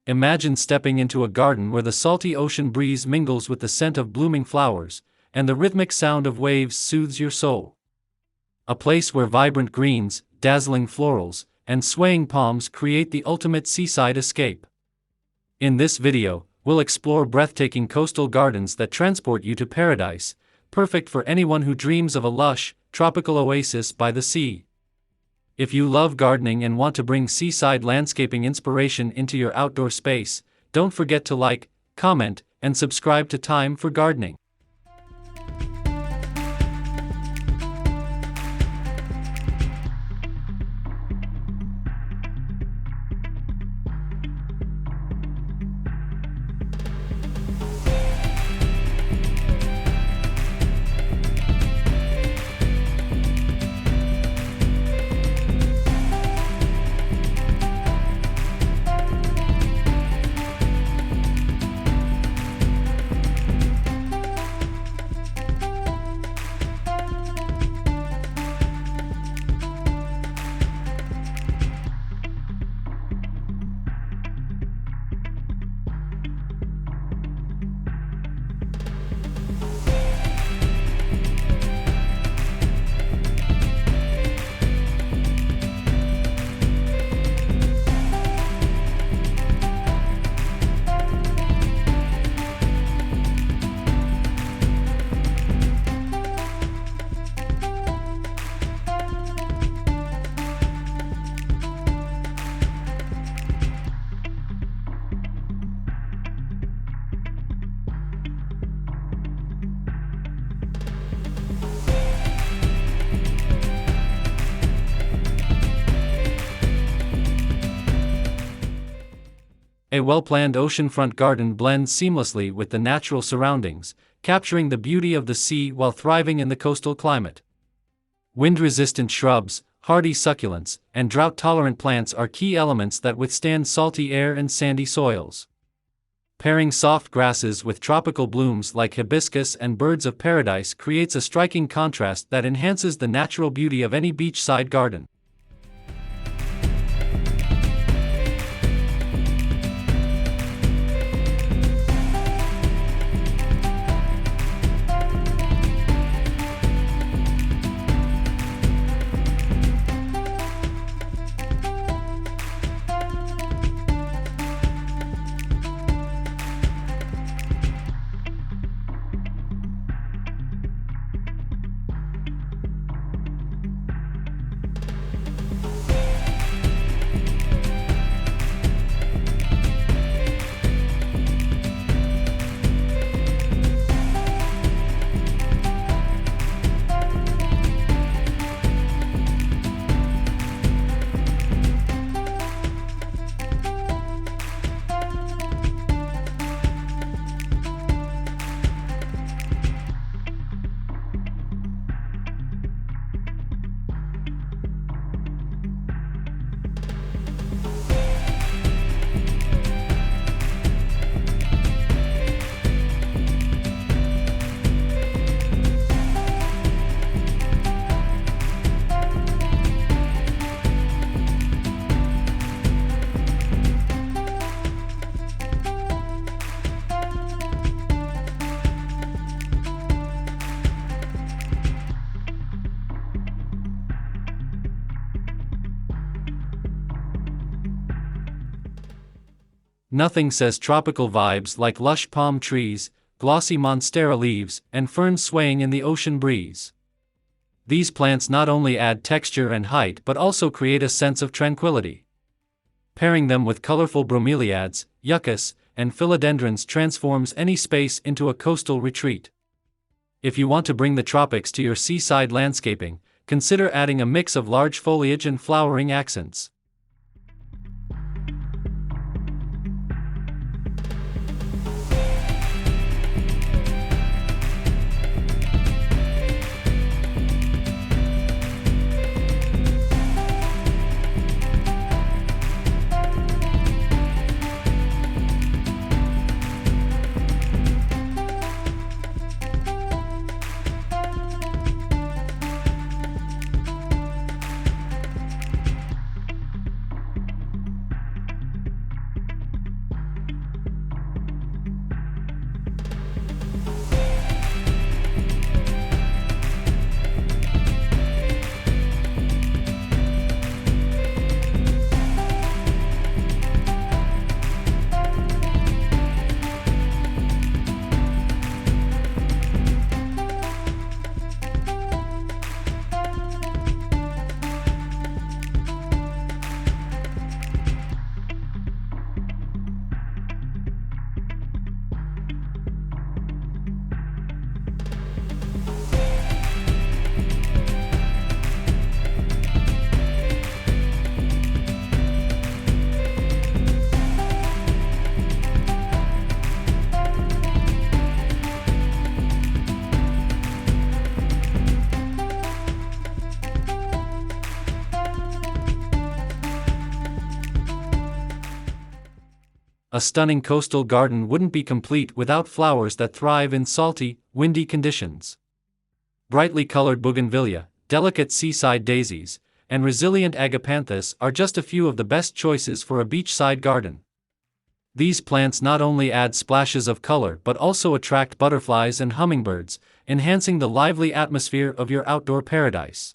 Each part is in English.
Imagine stepping into a garden where the salty ocean breeze mingles with the scent of blooming flowers, and the rhythmic sound of waves soothes your soul. A place where vibrant greens, dazzling florals, and swaying palms create the ultimate seaside escape. In this video, we'll explore breathtaking coastal gardens that transport you to paradise, perfect for anyone who dreams of a lush, tropical oasis by the sea. If you love gardening and want to bring seaside landscaping inspiration into your outdoor space, don't forget to like, comment, and subscribe to Time for Gardening. A well-planned oceanfront garden blends seamlessly with the natural surroundings, capturing the beauty of the sea while thriving in the coastal climate. Wind-resistant shrubs, hardy succulents, and drought-tolerant plants are key elements that withstand salty air and sandy soils. Pairing soft grasses with tropical blooms like hibiscus and birds of paradise creates a striking contrast that enhances the natural beauty of any beachside garden. Nothing says tropical vibes like lush palm trees, glossy monstera leaves, and ferns swaying in the ocean breeze. These plants not only add texture and height but also create a sense of tranquility. Pairing them with colorful bromeliads, yuccas, and philodendrons transforms any space into a coastal retreat. If you want to bring the tropics to your seaside landscaping, consider adding a mix of large foliage and flowering accents. A stunning coastal garden wouldn't be complete without flowers that thrive in salty, windy conditions. Brightly colored bougainvillea, delicate seaside daisies, and resilient agapanthus are just a few of the best choices for a beachside garden. These plants not only add splashes of color but also attract butterflies and hummingbirds, enhancing the lively atmosphere of your outdoor paradise.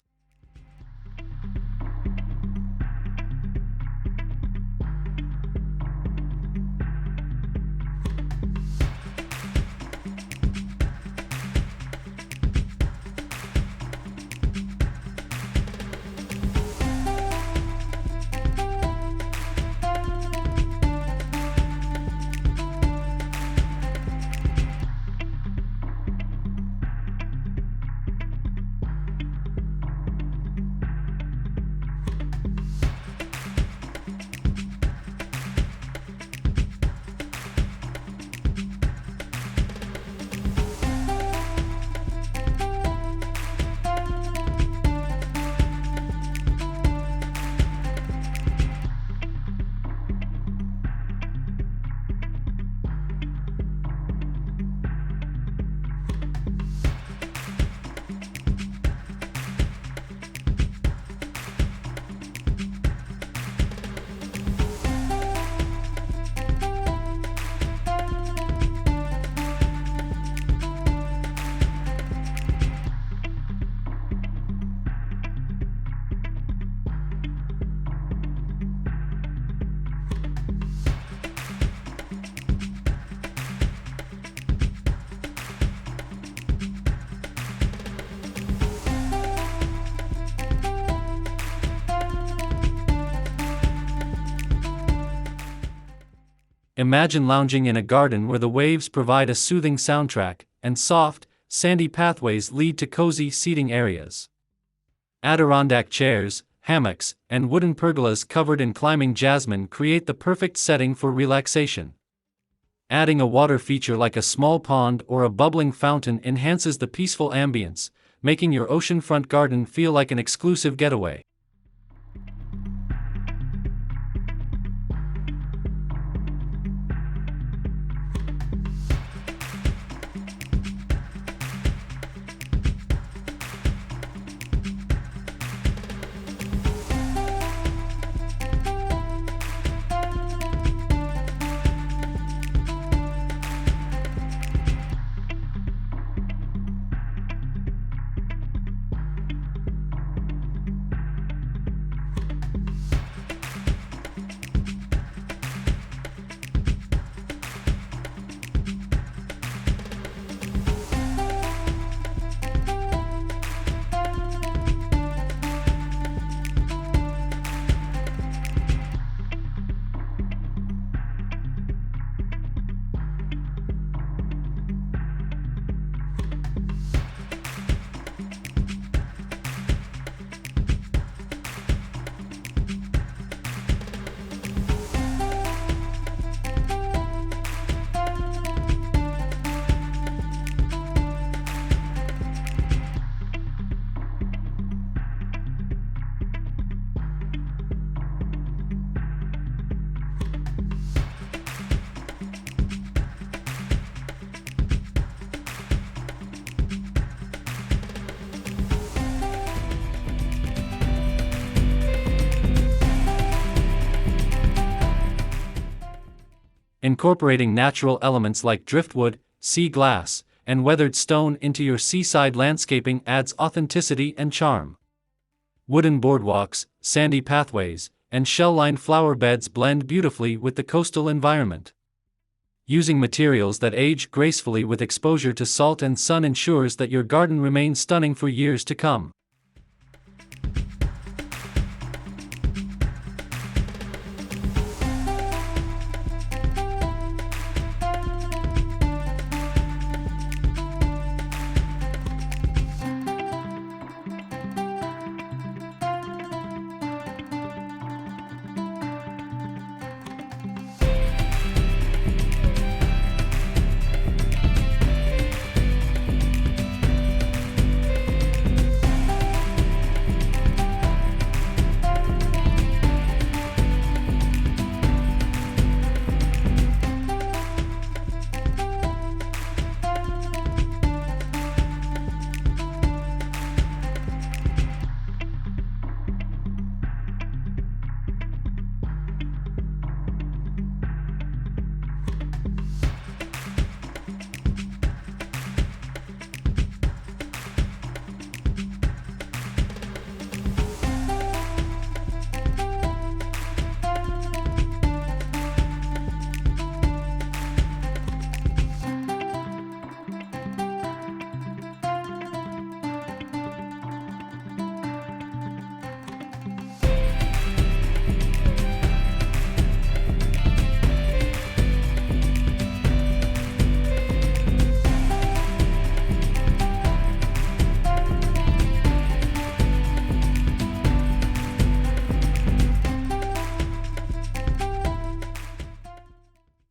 Imagine lounging in a garden where the waves provide a soothing soundtrack, and soft, sandy pathways lead to cozy seating areas. Adirondack chairs, hammocks, and wooden pergolas covered in climbing jasmine create the perfect setting for relaxation. Adding a water feature like a small pond or a bubbling fountain enhances the peaceful ambience, making your oceanfront garden feel like an exclusive getaway. Incorporating natural elements like driftwood, sea glass, and weathered stone into your seaside landscaping adds authenticity and charm. Wooden boardwalks, sandy pathways, and shell-lined flower beds blend beautifully with the coastal environment. Using materials that age gracefully with exposure to salt and sun ensures that your garden remains stunning for years to come.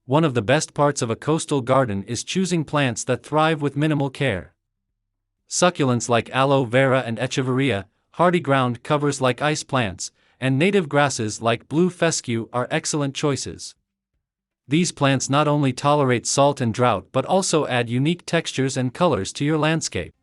One of the best parts of a coastal garden is choosing plants that thrive with minimal care. Succulents like aloe vera and echeveria, hardy ground covers like ice plants, and native grasses like blue fescue are excellent choices. These plants not only tolerate salt and drought but also add unique textures and colors to your landscape.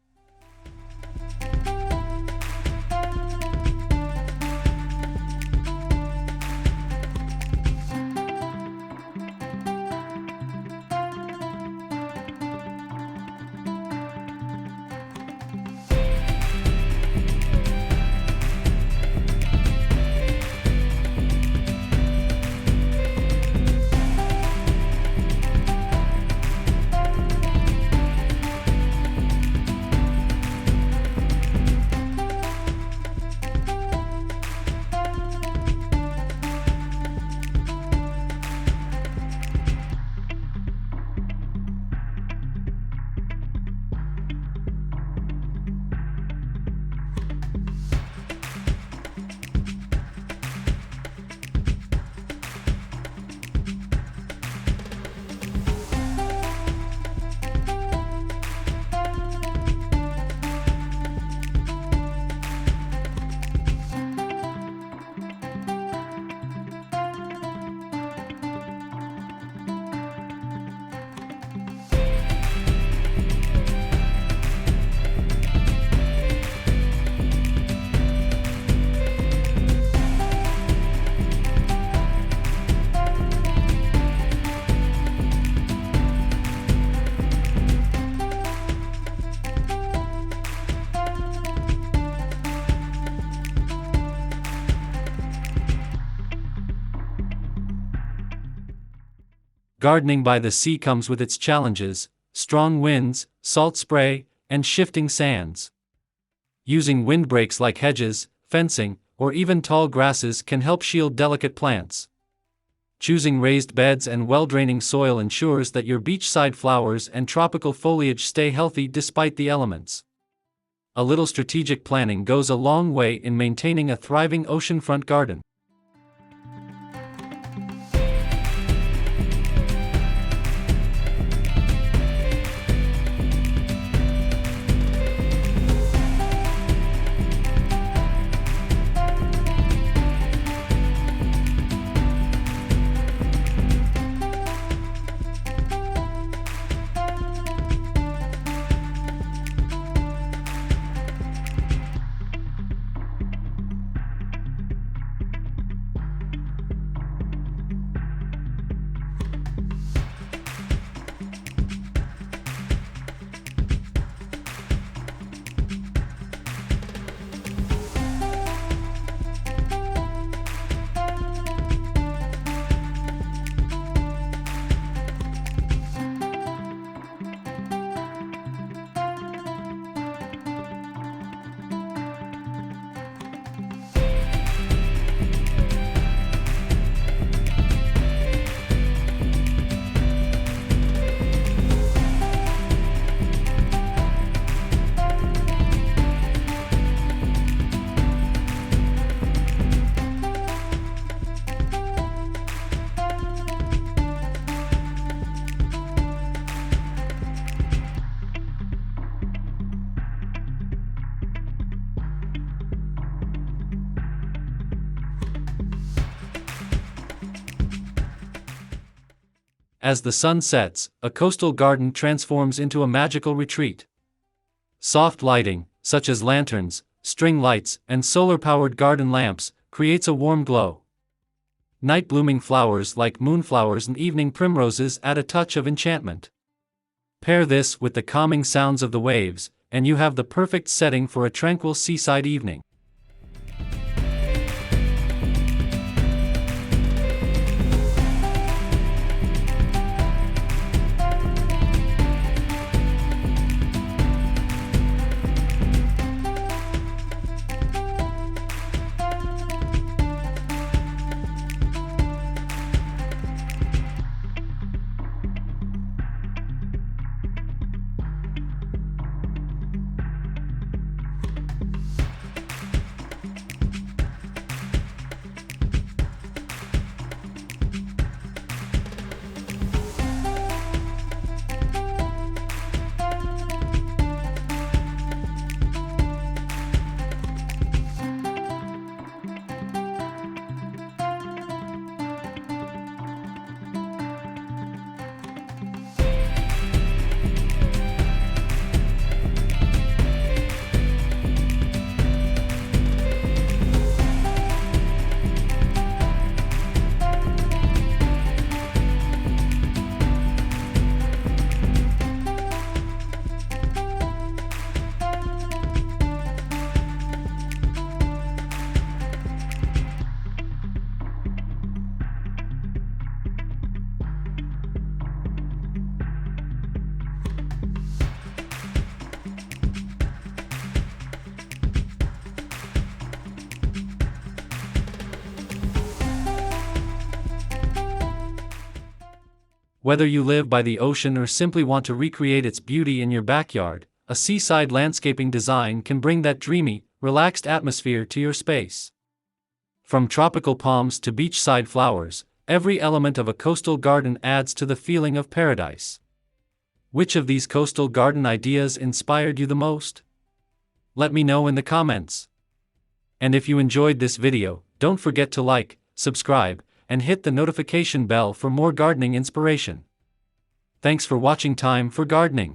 Gardening by the sea comes with its challenges: strong winds, salt spray, and shifting sands. Using windbreaks like hedges, fencing, or even tall grasses can help shield delicate plants. Choosing raised beds and well-draining soil ensures that your beachside flowers and tropical foliage stay healthy despite the elements. A little strategic planning goes a long way in maintaining a thriving oceanfront garden. As the sun sets, a coastal garden transforms into a magical retreat. Soft lighting, such as lanterns, string lights, and solar-powered garden lamps, creates a warm glow. Night-blooming flowers like moonflowers and evening primroses add a touch of enchantment. Pair this with the calming sounds of the waves, and you have the perfect setting for a tranquil seaside evening. Whether you live by the ocean or simply want to recreate its beauty in your backyard, a seaside landscaping design can bring that dreamy, relaxed atmosphere to your space. From tropical palms to beachside flowers, every element of a coastal garden adds to the feeling of paradise. Which of these coastal garden ideas inspired you the most? Let me know in the comments. And if you enjoyed this video, don't forget to like, subscribe, and hit the notification bell for more gardening inspiration. Thanks for watching Time for Gardening.